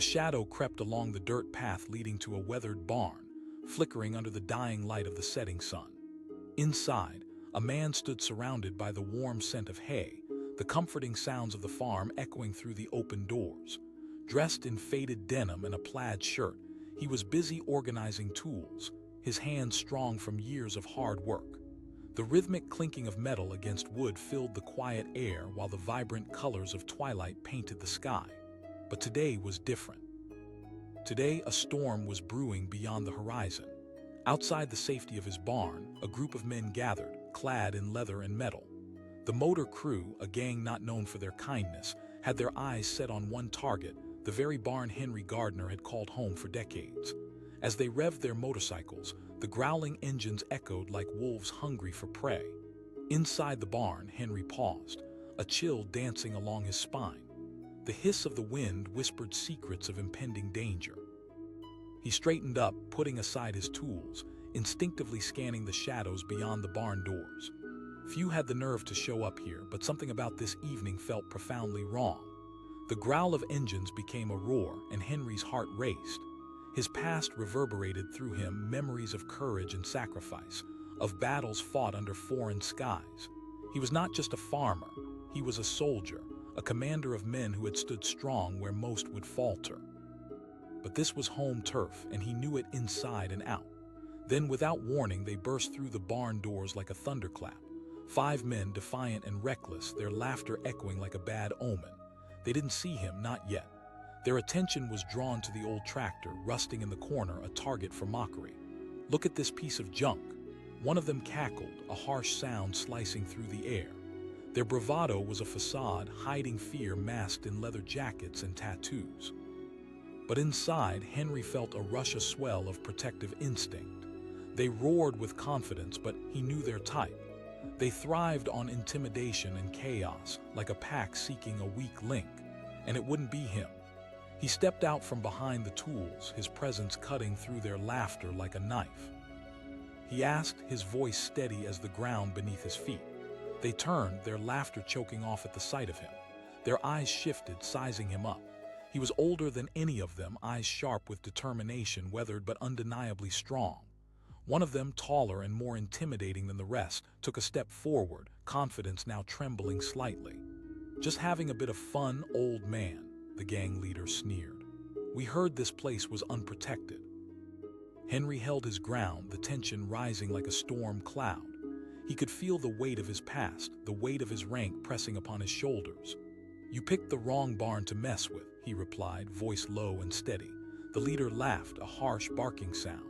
shadow crept along the dirt path leading to a weathered barn, flickering under the dying light of the setting sun. Inside, a man stood surrounded by the warm scent of hay, the comforting sounds of the farm echoing through the open doors. Dressed in faded denim and a plaid shirt, he was busy organizing tools, his hands strong from years of hard work. The rhythmic clinking of metal against wood filled the quiet air while the vibrant colors of twilight painted the sky. But today was different. Today, a storm was brewing beyond the horizon. Outside the safety of his barn, a group of men gathered, clad in leather and metal. The motor crew, a gang not known for their kindness, had their eyes set on one target, the very barn Henry Gardner had called home for decades. As they revved their motorcycles, the growling engines echoed like wolves hungry for prey. Inside the barn, Henry paused, a chill dancing along his spine. The hiss of the wind whispered secrets of impending danger. He straightened up, putting aside his tools, instinctively scanning the shadows beyond the barn doors. Few had the nerve to show up here, but something about this evening felt profoundly wrong. The growl of engines became a roar, and Henry's heart raced. His past reverberated through him, memories of courage and sacrifice, of battles fought under foreign skies. He was not just a farmer, he was a soldier, a commander of men who had stood strong where most would falter. But this was home turf, and he knew it inside and out. Then, without warning, they burst through the barn doors like a thunderclap. 5 men, defiant and reckless, their laughter echoing like a bad omen. They didn't see him, not yet. Their attention was drawn to the old tractor, rusting in the corner, a target for mockery. "Look at this piece of junk." One of them cackled, a harsh sound slicing through the air. Their bravado was a facade, hiding fear masked in leather jackets and tattoos. But inside, Henry felt a rush, a swell of protective instinct. They roared with confidence, but he knew their type. They thrived on intimidation and chaos, like a pack seeking a weak link, and it wouldn't be him. He stepped out from behind the tools, his presence cutting through their laughter like a knife. He asked, his voice steady as the ground beneath his feet. They turned, their laughter choking off at the sight of him. Their eyes shifted, sizing him up. He was older than any of them, eyes sharp with determination, weathered but undeniably strong. One of them, taller and more intimidating than the rest, took a step forward, confidence now trembling slightly. "Just having a bit of fun, old man," the gang leader sneered. "We heard this place was unprotected." Henry held his ground, the tension rising like a storm cloud. He could feel the weight of his past, the weight of his rank pressing upon his shoulders. "You picked the wrong barn to mess with," he replied, voice low and steady. The leader laughed, a harsh barking sound.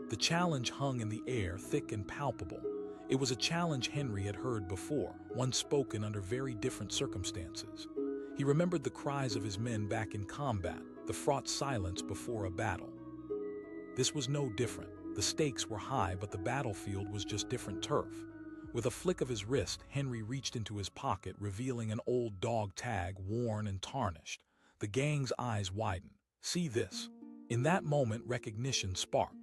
The challenge hung in the air, thick and palpable. It was a challenge Henry had heard before, one spoken under very different circumstances. He remembered the cries of his men back in combat, the fraught silence before a battle. This was no different. The stakes were high, but the battlefield was just different turf. With a flick of his wrist, Henry reached into his pocket, revealing an old dog tag, worn and tarnished. The gang's eyes widened. "See this?" In that moment, recognition sparked.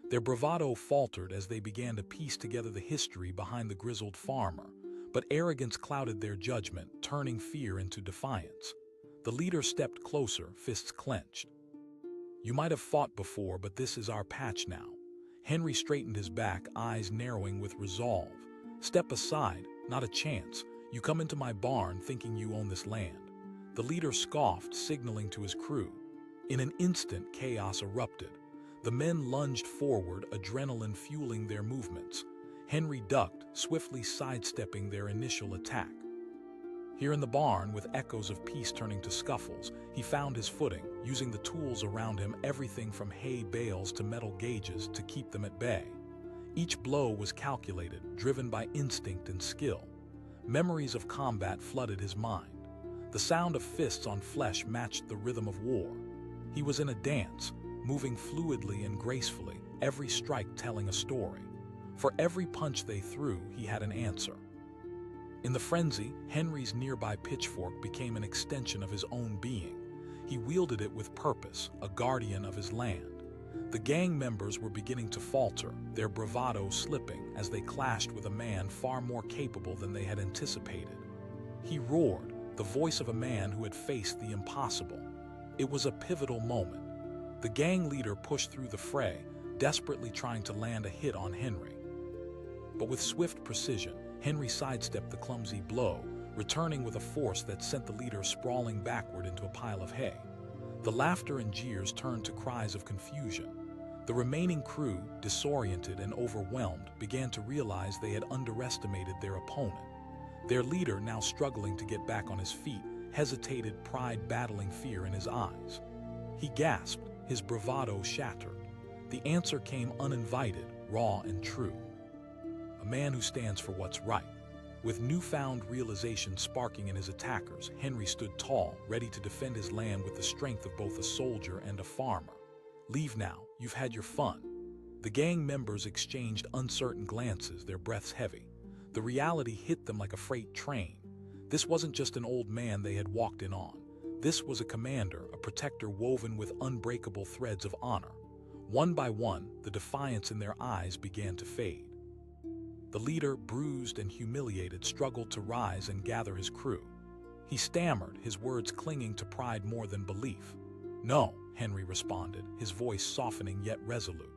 Their bravado faltered as they began to piece together the history behind the grizzled farmer, but arrogance clouded their judgment, turning fear into defiance. The leader stepped closer, fists clenched. "You might have fought before, but this is our patch now." Henry straightened his back, eyes narrowing with resolve. "Step aside, not a chance. You come into my barn thinking you own this land." The leader scoffed, signaling to his crew. In an instant, chaos erupted. The men lunged forward, adrenaline fueling their movements. Henry ducked, swiftly sidestepping their initial attack. Here in the barn, with echoes of peace turning to scuffles, he found his footing, using the tools around him, everything from hay bales to metal gauges, to keep them at bay. Each blow was calculated, driven by instinct and skill. Memories of combat flooded his mind. The sound of fists on flesh matched the rhythm of war. He was in a dance, moving fluidly and gracefully, every strike telling a story. For every punch they threw, he had an answer. In the frenzy, Henry's nearby pitchfork became an extension of his own being. He wielded it with purpose, a guardian of his land. The gang members were beginning to falter, their bravado slipping as they clashed with a man far more capable than they had anticipated. He roared, the voice of a man who had faced the impossible. It was a pivotal moment. The gang leader pushed through the fray, desperately trying to land a hit on Henry. But with swift precision, Henry sidestepped the clumsy blow, returning with a force that sent the leader sprawling backward into a pile of hay. The laughter and jeers turned to cries of confusion. The remaining crew, disoriented and overwhelmed, began to realize they had underestimated their opponent. Their leader, now struggling to get back on his feet, hesitated, pride battling fear in his eyes. He gasped, his bravado shattered. The answer came uninvited, raw and true. A man who stands for what's right. With newfound realization sparking in his attackers, Henry stood tall, ready to defend his land with the strength of both a soldier and a farmer. "Leave now, you've had your fun." The gang members exchanged uncertain glances, their breaths heavy. The reality hit them like a freight train. This wasn't just an old man they had walked in on. This was a commander, a protector woven with unbreakable threads of honor. One by one, the defiance in their eyes began to fade. The leader, bruised and humiliated, struggled to rise and gather his crew. He stammered, his words clinging to pride more than belief. "No," Henry responded, his voice softening yet resolute.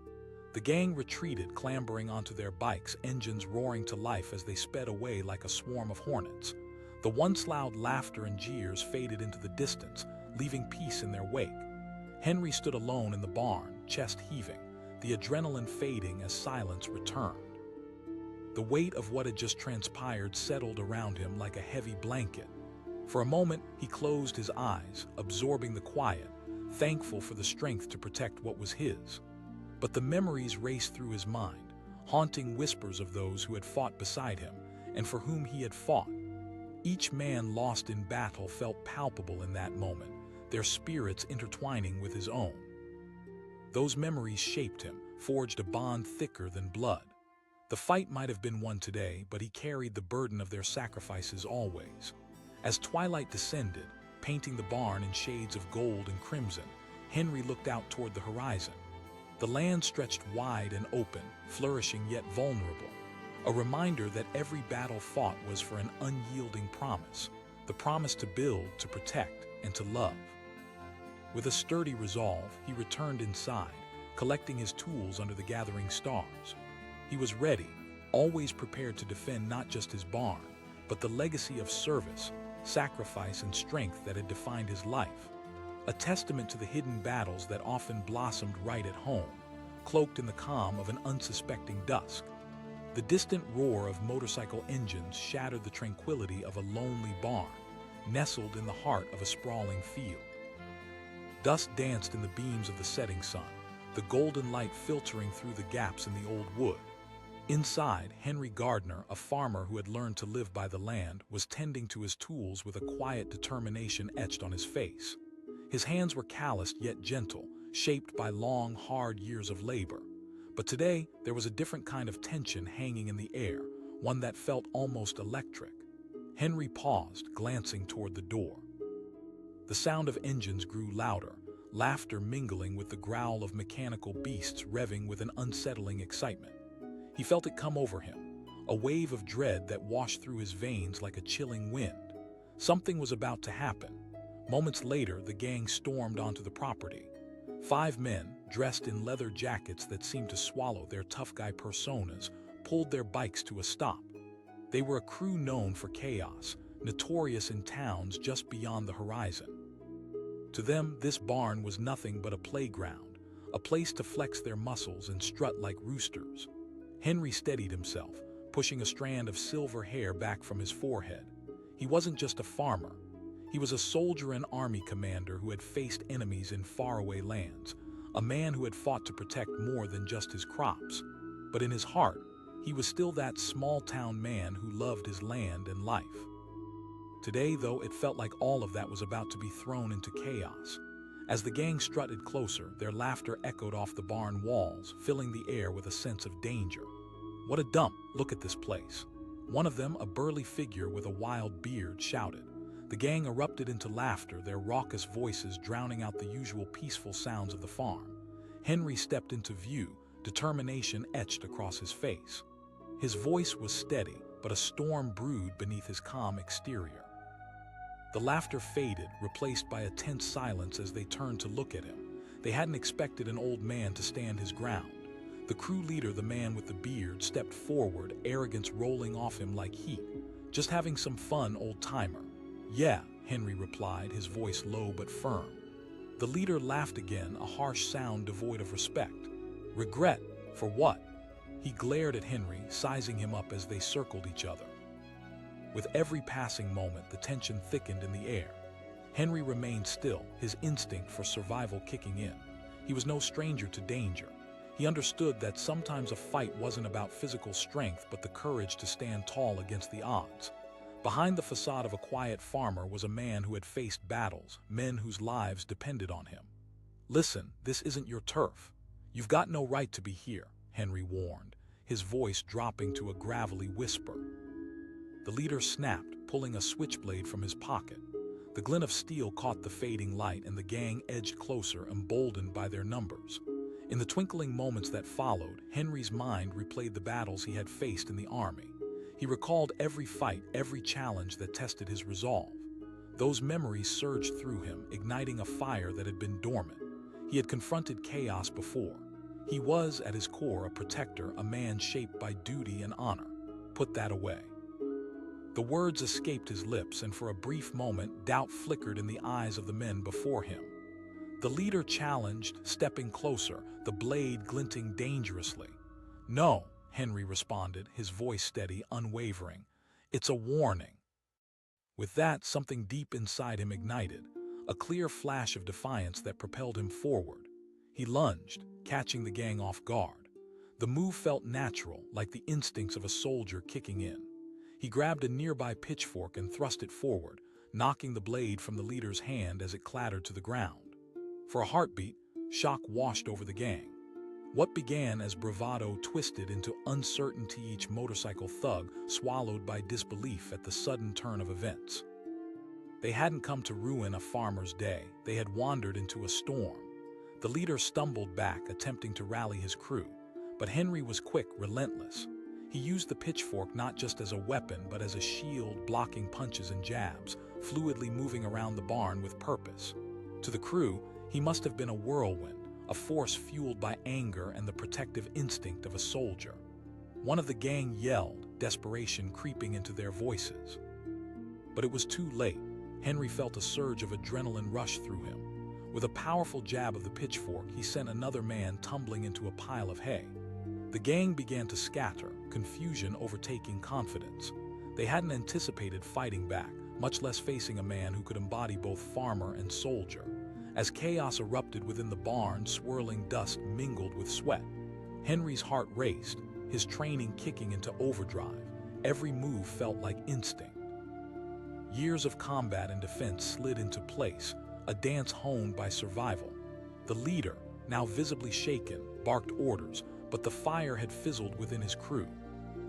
The gang retreated, clambering onto their bikes, engines roaring to life as they sped away like a swarm of hornets. The once loud laughter and jeers faded into the distance, leaving peace in their wake. Henry stood alone in the barn, chest heaving, the adrenaline fading as silence returned. The weight of what had just transpired settled around him like a heavy blanket. For a moment, he closed his eyes, absorbing the quiet, thankful for the strength to protect what was his. But the memories raced through his mind, haunting whispers of those who had fought beside him and for whom he had fought. Each man lost in battle felt palpable in that moment, their spirits intertwining with his own. Those memories shaped him, forged a bond thicker than blood. The fight might have been won today, but he carried the burden of their sacrifices always. As twilight descended, painting the barn in shades of gold and crimson, Henry looked out toward the horizon. The land stretched wide and open, flourishing yet vulnerable. A reminder that every battle fought was for an unyielding promise, the promise to build, to protect, and to love. With a sturdy resolve, he returned inside, collecting his tools under the gathering stars. He was ready, always prepared to defend not just his barn, but the legacy of service, sacrifice, and strength that had defined his life. A testament to the hidden battles that often blossomed right at home, cloaked in the calm of an unsuspecting dusk. The distant roar of motorcycle engines shattered the tranquility of a lonely barn, nestled in the heart of a sprawling field. Dust danced in the beams of the setting sun, the golden light filtering through the gaps in the old wood. Inside, Henry Gardner, a farmer who had learned to live by the land, was tending to his tools with a quiet determination etched on his face. His hands were calloused yet gentle, shaped by long, hard years of labor. But today, there was a different kind of tension hanging in the air, one that felt almost electric. Henry paused, glancing toward the door. The sound of engines grew louder, laughter mingling with the growl of mechanical beasts revving with an unsettling excitement. He felt it come over him, a wave of dread that washed through his veins like a chilling wind. Something was about to happen. Moments later, the gang stormed onto the property. 5 men, dressed in leather jackets that seemed to swallow their tough guy personas, pulled their bikes to a stop. They were a crew known for chaos, notorious in towns just beyond the horizon. To them, this barn was nothing but a playground, a place to flex their muscles and strut like roosters. Henry steadied himself, pushing a strand of silver hair back from his forehead. He wasn't just a farmer. He was a soldier and army commander who had faced enemies in faraway lands, a man who had fought to protect more than just his crops. But in his heart, he was still that small-town man who loved his land and life. Today, though, it felt like all of that was about to be thrown into chaos. As the gang strutted closer, their laughter echoed off the barn walls, filling the air with a sense of danger. "What a dump! Look at this place." One of them, a burly figure with a wild beard, shouted. The gang erupted into laughter, their raucous voices drowning out the usual peaceful sounds of the farm. Henry stepped into view, determination etched across his face. His voice was steady, but a storm brewed beneath his calm exterior. The laughter faded, replaced by a tense silence as they turned to look at him. They hadn't expected an old man to stand his ground. The crew leader, the man with the beard, stepped forward, arrogance rolling off him like heat. "Just having some fun, old-timer." "Yeah," Henry replied, his voice low but firm. The leader laughed again, a harsh sound devoid of respect. "Regret? For what?" He glared at Henry, sizing him up as they circled each other. With every passing moment, the tension thickened in the air. Henry remained still, his instinct for survival kicking in. He was no stranger to danger. He understood that sometimes a fight wasn't about physical strength, but the courage to stand tall against the odds. Behind the facade of a quiet farmer was a man who had faced battles, men whose lives depended on him. "Listen, this isn't your turf. You've got no right to be here," Henry warned, his voice dropping to a gravelly whisper. The leader snapped, pulling a switchblade from his pocket. The glint of steel caught the fading light, and the gang edged closer, emboldened by their numbers. In the twinkling moments that followed, Henry's mind replayed the battles he had faced in the army. He recalled every fight, every challenge that tested his resolve. Those memories surged through him, igniting a fire that had been dormant. He had confronted chaos before. He was, at his core, a protector, a man shaped by duty and honor. Put that away. The words escaped his lips, and for a brief moment, doubt flickered in the eyes of the men before him. The leader challenged, stepping closer, the blade glinting dangerously. "No," Henry responded, his voice steady, unwavering. "It's a warning." With that, something deep inside him ignited, a clear flash of defiance that propelled him forward. He lunged, catching the gang off guard. The move felt natural, like the instincts of a soldier kicking in. He grabbed a nearby pitchfork and thrust it forward, knocking the blade from the leader's hand as it clattered to the ground. For a heartbeat, shock washed over the gang. What began as bravado twisted into uncertainty, each motorcycle thug swallowed by disbelief at the sudden turn of events. They hadn't come to ruin a farmer's day. They had wandered into a storm. The leader stumbled back, attempting to rally his crew, but Henry was quick, relentless. He used the pitchfork not just as a weapon, but as a shield, blocking punches and jabs, fluidly moving around the barn with purpose. To the crew, he must have been a whirlwind, a force fueled by anger and the protective instinct of a soldier. One of the gang yelled, desperation creeping into their voices. But it was too late. Henry felt a surge of adrenaline rush through him. With a powerful jab of the pitchfork, he sent another man tumbling into a pile of hay. The gang began to scatter, confusion overtaking confidence. They hadn't anticipated fighting back, much less facing a man who could embody both farmer and soldier. As chaos erupted within the barn, swirling dust mingled with sweat. Henry's heart raced, his training kicking into overdrive. Every move felt like instinct. Years of combat and defense slid into place, a dance honed by survival. The leader, now visibly shaken, barked orders, but the fire had fizzled within his crew.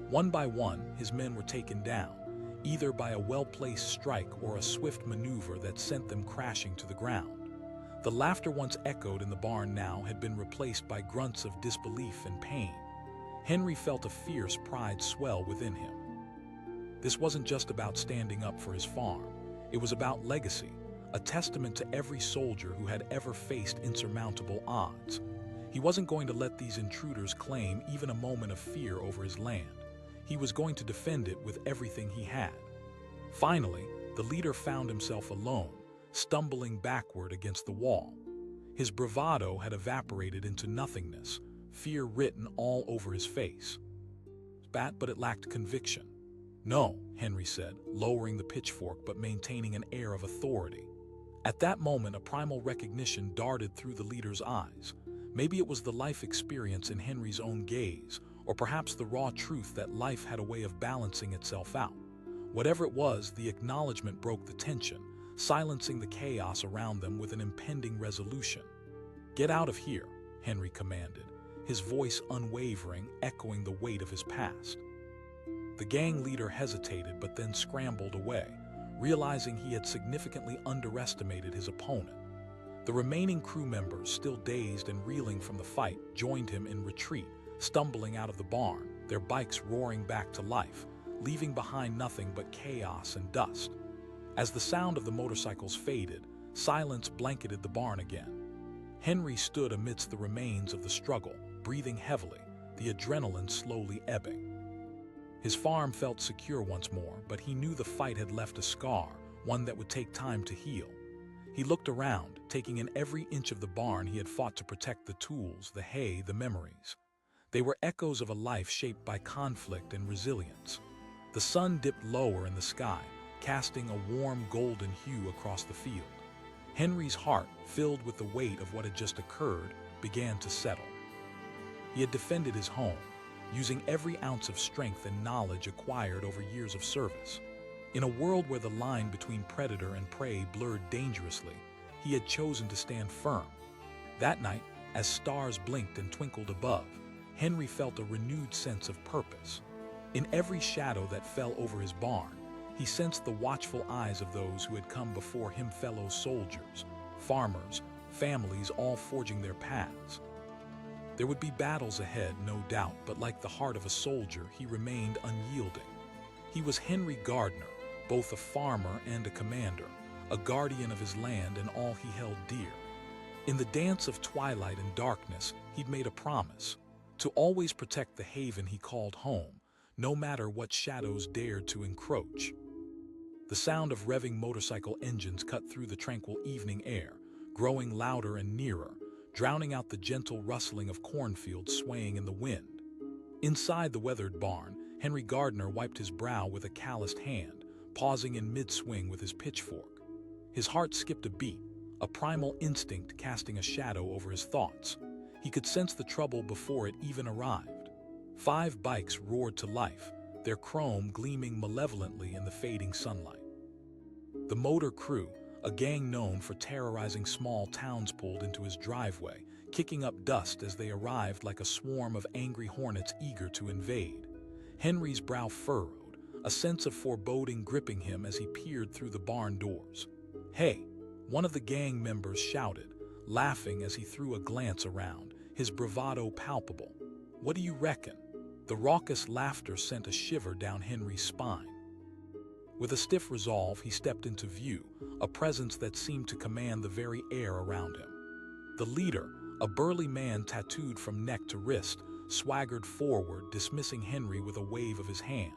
One by one, his men were taken down, either by a well-placed strike or a swift maneuver that sent them crashing to the ground. The laughter once echoed in the barn now had been replaced by grunts of disbelief and pain. Henry felt a fierce pride swell within him. This wasn't just about standing up for his farm. It was about legacy, a testament to every soldier who had ever faced insurmountable odds. He wasn't going to let these intruders claim even a moment of fear over his land. He was going to defend it with everything he had. Finally, the leader found himself alone, stumbling backward against the wall. His bravado had evaporated into nothingness, fear written all over his face. But it lacked conviction. "No," Henry said, lowering the pitchfork but maintaining an air of authority. At that moment, a primal recognition darted through the leader's eyes. Maybe it was the life experience in Henry's own gaze, or perhaps the raw truth that life had a way of balancing itself out. Whatever it was, the acknowledgement broke the tension, silencing the chaos around them with an impending resolution. "Get out of here," Henry commanded, his voice unwavering, echoing the weight of his past. The gang leader hesitated but then scrambled away, realizing he had significantly underestimated his opponent. The remaining crew members, still dazed and reeling from the fight, joined him in retreat, stumbling out of the barn, their bikes roaring back to life, leaving behind nothing but chaos and dust. As the sound of the motorcycles faded, silence blanketed the barn again. Henry stood amidst the remains of the struggle, breathing heavily, the adrenaline slowly ebbing. His farm felt secure once more, but he knew the fight had left a scar, one that would take time to heal. He looked around, taking in every inch of the barn he had fought to protect: the tools, the hay, the memories. They were echoes of a life shaped by conflict and resilience. The sun dipped lower in the sky, casting a warm golden hue across the field. Henry's heart, filled with the weight of what had just occurred, began to settle. He had defended his home, using every ounce of strength and knowledge acquired over years of service. In a world where the line between predator and prey blurred dangerously, he had chosen to stand firm. That night, as stars blinked and twinkled above, Henry felt a renewed sense of purpose. In every shadow that fell over his barn, he sensed the watchful eyes of those who had come before him: fellow soldiers, farmers, families, all forging their paths. There would be battles ahead, no doubt, but like the heart of a soldier, he remained unyielding. He was Henry Gardner, both a farmer and a commander, a guardian of his land and all he held dear. In the dance of twilight and darkness, he'd made a promise: to always protect the haven he called home, no matter what shadows dared to encroach. The sound of revving motorcycle engines cut through the tranquil evening air, growing louder and nearer, drowning out the gentle rustling of cornfields swaying in the wind. Inside the weathered barn, Henry Gardner wiped his brow with a calloused hand, pausing in mid-swing with his pitchfork. His heart skipped a beat, a primal instinct casting a shadow over his thoughts. He could sense the trouble before it even arrived. 5 bikes roared to life, their chrome gleaming malevolently in the fading sunlight. The motor crew, a gang known for terrorizing small towns, pulled into his driveway, kicking up dust as they arrived like a swarm of angry hornets eager to invade. Henry's brow furrowed, a sense of foreboding gripping him as he peered through the barn doors. "Hey!" one of the gang members shouted, laughing as he threw a glance around, his bravado palpable. "What do you reckon?" The raucous laughter sent a shiver down Henry's spine. With a stiff resolve, he stepped into view, a presence that seemed to command the very air around him. The leader, a burly man tattooed from neck to wrist, swaggered forward, dismissing Henry with a wave of his hand.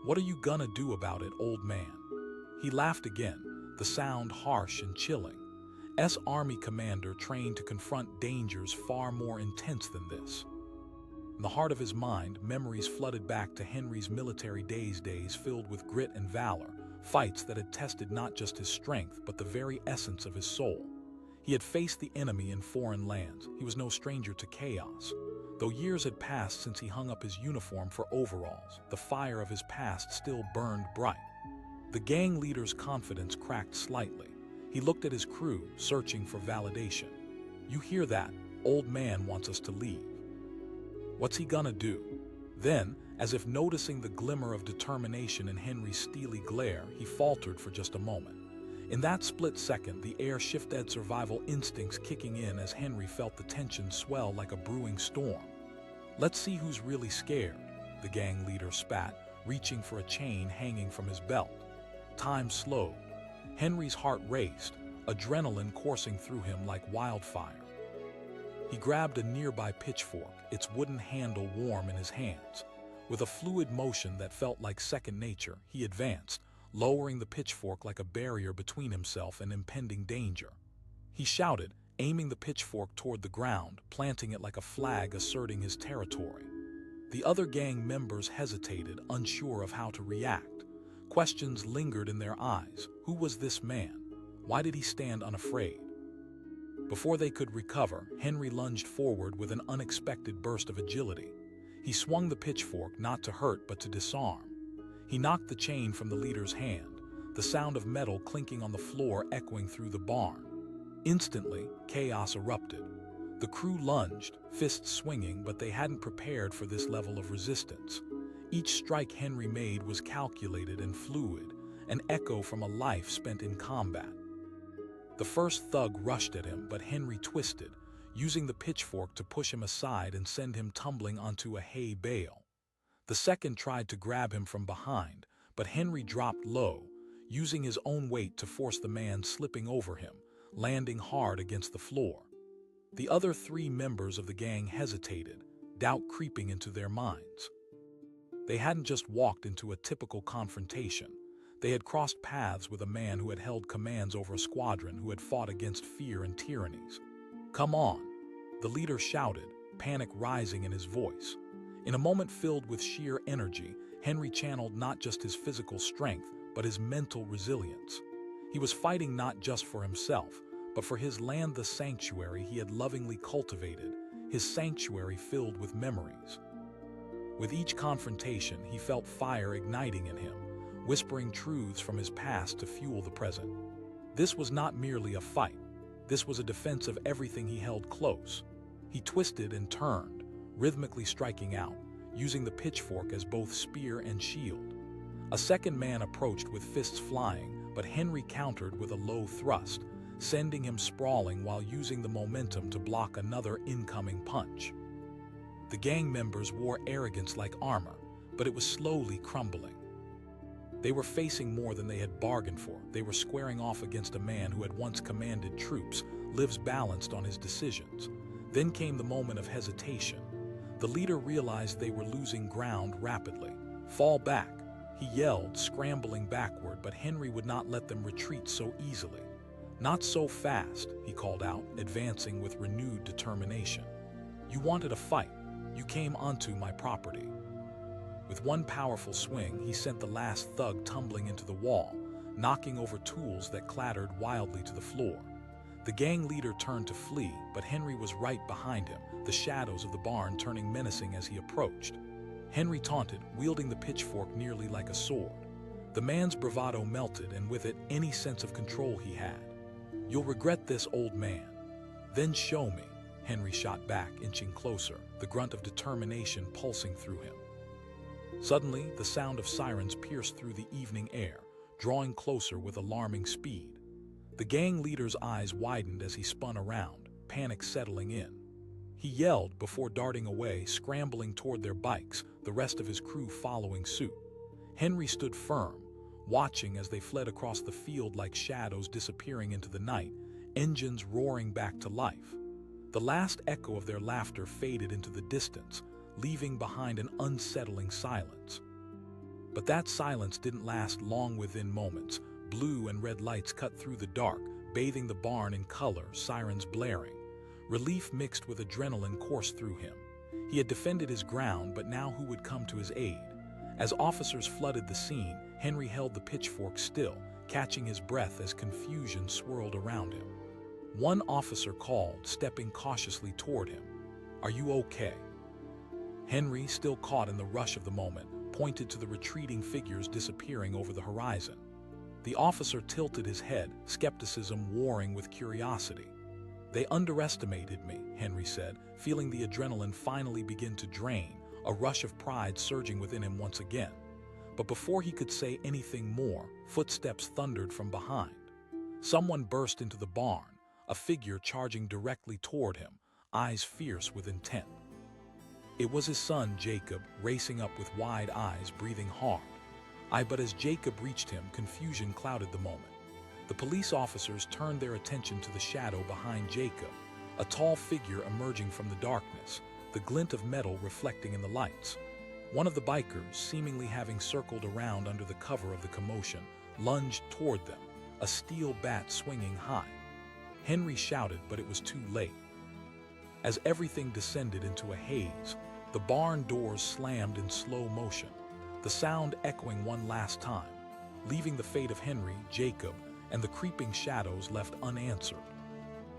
"What are you gonna do about it, old man?" He laughed again, the sound harsh and chilling. Army commander trained to confront dangers far more intense than this. In the heart of his mind, memories flooded back to Henry's military days filled with grit and valor, fights that had tested not just his strength but the very essence of his soul. He had faced the enemy in foreign lands. He was no stranger to chaos. Though years had passed since he hung up his uniform for overalls, the fire of his past still burned bright. The gang leader's confidence cracked slightly. He looked at his crew, searching for validation. "You hear that? Old man wants us to leave. What's he gonna do?" Then, as if noticing the glimmer of determination in Henry's steely glare, he faltered for just a moment. In that split second, the air shifted, survival instincts kicking in as Henry felt the tension swell like a brewing storm. "Let's see who's really scared," the gang leader spat, reaching for a chain hanging from his belt. Time slowed. Henry's heart raced, adrenaline coursing through him like wildfire. He grabbed a nearby pitchfork, its wooden handle warm in his hands. With a fluid motion that felt like second nature, he advanced, lowering the pitchfork like a barrier between himself and impending danger. He shouted, aiming the pitchfork toward the ground, planting it like a flag asserting his territory. The other gang members hesitated, unsure of how to react. Questions lingered in their eyes. Who was this man? Why did he stand unafraid? Before they could recover, Henry lunged forward with an unexpected burst of agility. He swung the pitchfork not to hurt but to disarm. He knocked the chain from the leader's hand, the sound of metal clinking on the floor echoing through the barn. Instantly, chaos erupted. The crew lunged, fists swinging, but they hadn't prepared for this level of resistance. Each strike Henry made was calculated and fluid, an echo from a life spent in combat. The first thug rushed at him, but Henry twisted, using the pitchfork to push him aside and send him tumbling onto a hay bale. The second tried to grab him from behind, but Henry dropped low, using his own weight to force the man slipping over him, landing hard against the floor. The other 3 members of the gang hesitated, doubt creeping into their minds. They hadn't just walked into a typical confrontation. They had crossed paths with a man who had held commands over a squadron who had fought against fear and tyrannies. "Come on," the leader shouted, panic rising in his voice. In a moment filled with sheer energy, Henry channeled not just his physical strength, but his mental resilience. He was fighting not just for himself, but for his land, the sanctuary he had lovingly cultivated, his sanctuary filled with memories. With each confrontation, he felt fire igniting in him, whispering truths from his past to fuel the present. This was not merely a fight. This was a defense of everything he held close. He twisted and turned, rhythmically striking out, using the pitchfork as both spear and shield. A second man approached with fists flying, but Henry countered with a low thrust, sending him sprawling while using the momentum to block another incoming punch. The gang members wore arrogance like armor, but it was slowly crumbling. They were facing more than they had bargained for. They were squaring off against a man who had once commanded troops, lives balanced on his decisions. Then came the moment of hesitation. The leader realized they were losing ground rapidly. "Fall back," he yelled, scrambling backward, but Henry would not let them retreat so easily. "Not so fast," he called out, advancing with renewed determination. "You wanted a fight. You came onto my property." With one powerful swing, he sent the last thug tumbling into the wall, knocking over tools that clattered wildly to the floor. The gang leader turned to flee, but Henry was right behind him, the shadows of the barn turning menacing as he approached. Henry taunted, wielding the pitchfork nearly like a sword. The man's bravado melted, and with it, any sense of control he had. "You'll regret this, old man." "Then show me," Henry shot back, inching closer, the grunt of determination pulsing through him. Suddenly, the sound of sirens pierced through the evening air, drawing closer with alarming speed. The gang leader's eyes widened as he spun around, panic settling in. He yelled before darting away, scrambling toward their bikes, the rest of his crew following suit. Henry stood firm, watching as they fled across the field like shadows disappearing into the night, engines roaring back to life. The last echo of their laughter faded into the distance, leaving behind an unsettling silence. But that silence didn't last long. Within moments, blue and red lights cut through the dark, bathing the barn in color, sirens blaring. Relief mixed with adrenaline coursed through him. He had defended his ground, but now who would come to his aid? As officers flooded the scene, Henry held the pitchfork still, catching his breath as confusion swirled around him. One officer called, stepping cautiously toward him. "Are you okay?" Henry, still caught in the rush of the moment, pointed to the retreating figures disappearing over the horizon. The officer tilted his head, skepticism warring with curiosity. "They underestimated me," Henry said, feeling the adrenaline finally begin to drain, a rush of pride surging within him once again. But before he could say anything more, footsteps thundered from behind. Someone burst into the barn, a figure charging directly toward him, eyes fierce with intent. It was his son, Jacob, racing up with wide eyes, breathing hard. But as Jacob reached him, confusion clouded the moment. The police officers turned their attention to the shadow behind Jacob, a tall figure emerging from the darkness, the glint of metal reflecting in the lights. One of the bikers, seemingly having circled around under the cover of the commotion, lunged toward them, a steel bat swinging high. Henry shouted, but it was too late. As everything descended into a haze, the barn doors slammed in slow motion, the sound echoing one last time, leaving the fate of Henry, Jacob, and the creeping shadows left unanswered.